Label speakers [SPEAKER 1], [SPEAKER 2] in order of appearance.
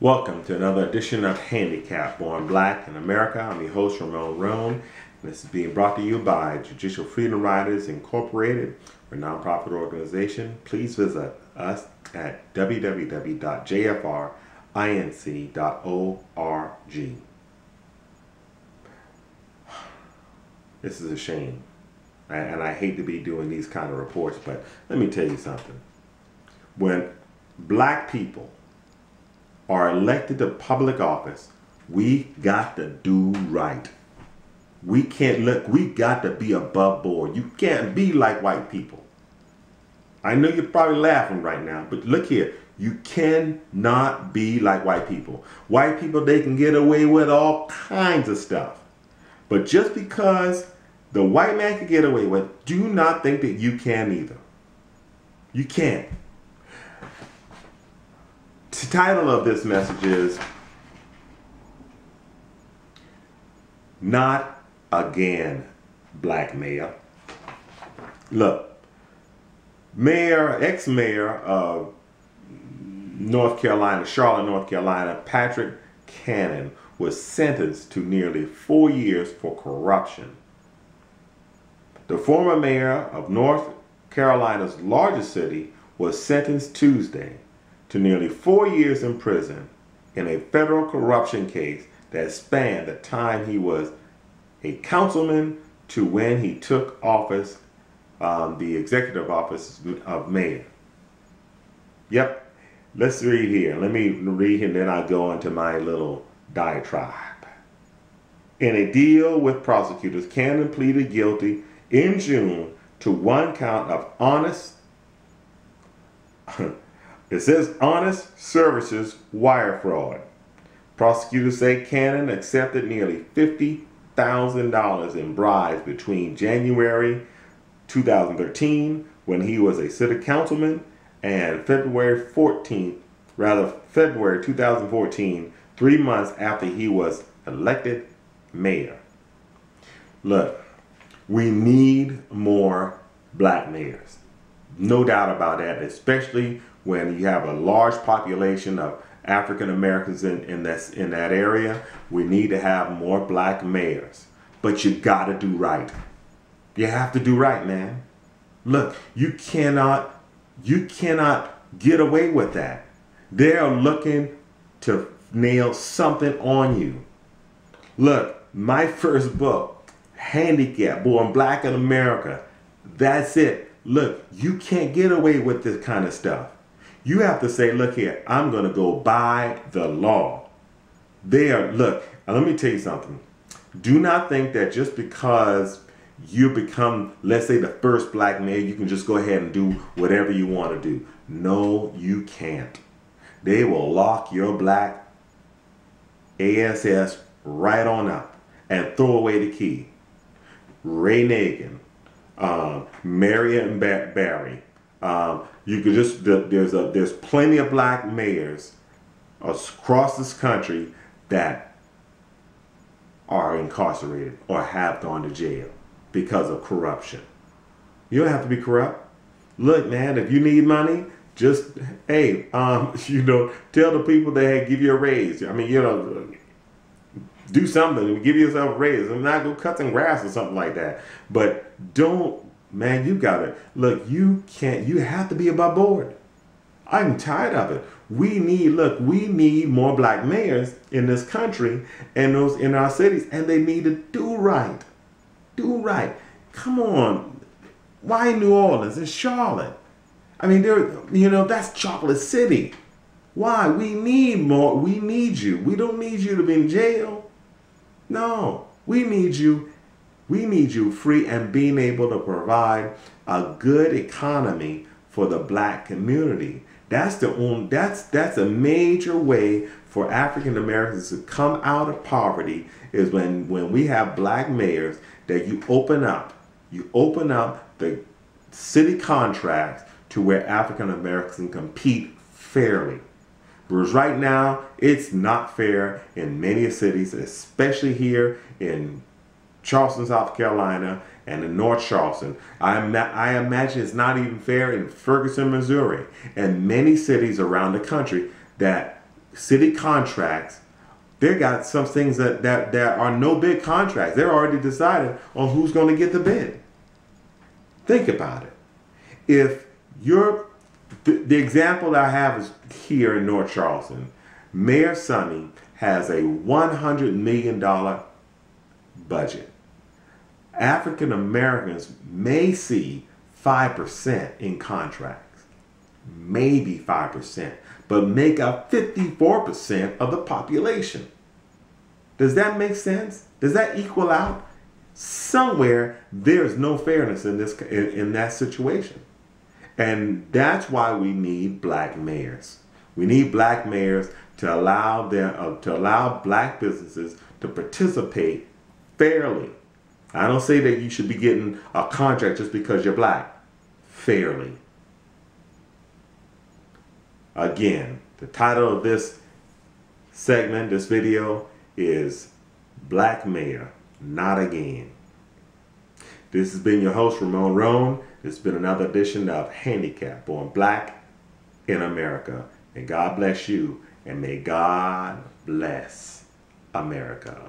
[SPEAKER 1] Welcome to another edition of Handicap Born Black in America. I'm your host, Ramon Roan, and this is being brought to you by Judicial Freedom Riders Incorporated. We're a nonprofit organization. Please visit us at www.jfrinc.org. This is a shame, and I hate to be doing these kind of reports, but let me tell you something. When black people are elected to public office, we got to do right. We can't look, we got to be above board. You can't be like white people. I know you're probably laughing right now, but look here. You cannot be like white people. White people, they can get away with all kinds of stuff. But just because the white man can get away with it, do not think that you can either. You can't. The title of this message is Not Again, Black Mayor. Look, ex-mayor of North Carolina, Charlotte, North Carolina, Patrick Cannon was sentenced to nearly 4 years for corruption. The former mayor of North Carolina's largest city was sentenced Tuesday to nearly 4 years in prison in a federal corruption case that spanned the time he was a councilman to when he took office, the executive office of mayor. Yep, let's read here. Let me read here and then I'll go into my little diatribe. In a deal with prosecutors, Cannon pleaded guilty in June to one count of honest services wire fraud. Prosecutors say Cannon accepted nearly $50,000 in bribes between January 2013, when he was a city councilman, and February 2014, 3 months after he was elected mayor. Look, we need more black mayors. No doubt about that, especially when you have a large population of African Americans in that area. We need to have more black mayors. But you gotta do right. You have to do right, man. Look, you cannot get away with that. They're looking to nail something on you. Look, my first book, Handicap Born Black in America, that's it. Look, you can't get away with this kind of stuff. You have to say, look here, I'm going to go by the law. Look, let me tell you something. Do not think that just because you become, let's say, the first black mayor, you can just go ahead and do whatever you want to do. No, you can't. They will lock your black ASS right on up and throw away the key. Ray Nagin, Marion Barry. You could just there's plenty of black mayors across this country that are incarcerated or have gone to jail because of corruption. You don't have to be corrupt. Look, man, if you need money, just hey, tell the people that give you a raise. I mean, do something, give yourself a raise, and not go cut some grass or something like that. But don't. Man, you got it. Look, you have to be above board. I'm tired of it. We need more black mayors in this country and those in our cities, and they need to do right. Do right. Come on. Why New Orleans and Charlotte? I mean, that's Chocolate City. Why? We need more. We need you. We don't need you to be in jail. No, we need you. We need you free and being able to provide a good economy for the black community. That's a major way for African Americans to come out of poverty, is when we have black mayors, that you open up the city contracts to where African Americans can compete fairly. Whereas right now, it's not fair in many cities, especially here in Charleston, South Carolina, and in North Charleston. I imagine it's not even fair in Ferguson, Missouri, and many cities around the country that city contracts, they got some things that are no bid contracts. They're already decided on who's going to get the bid. Think about it. If the example that I have is here in North Charleston, Mayor Sonny has a $100 million budget. African Americans may see 5% in contracts, maybe 5%, but make up 54% of the population. Does that make sense? Does that equal out? Somewhere there's no fairness in that situation. And that's why we need black mayors. We need black mayors to allow black businesses to participate fairly. I don't say that you should be getting a contract just because you're black. Fairly. Again, the title of this segment, this video, is Black Mayor, Not Again. This has been your host, Ramon Roan. It's been another edition of Handicap Born Black in America. And God bless you, and may God bless America.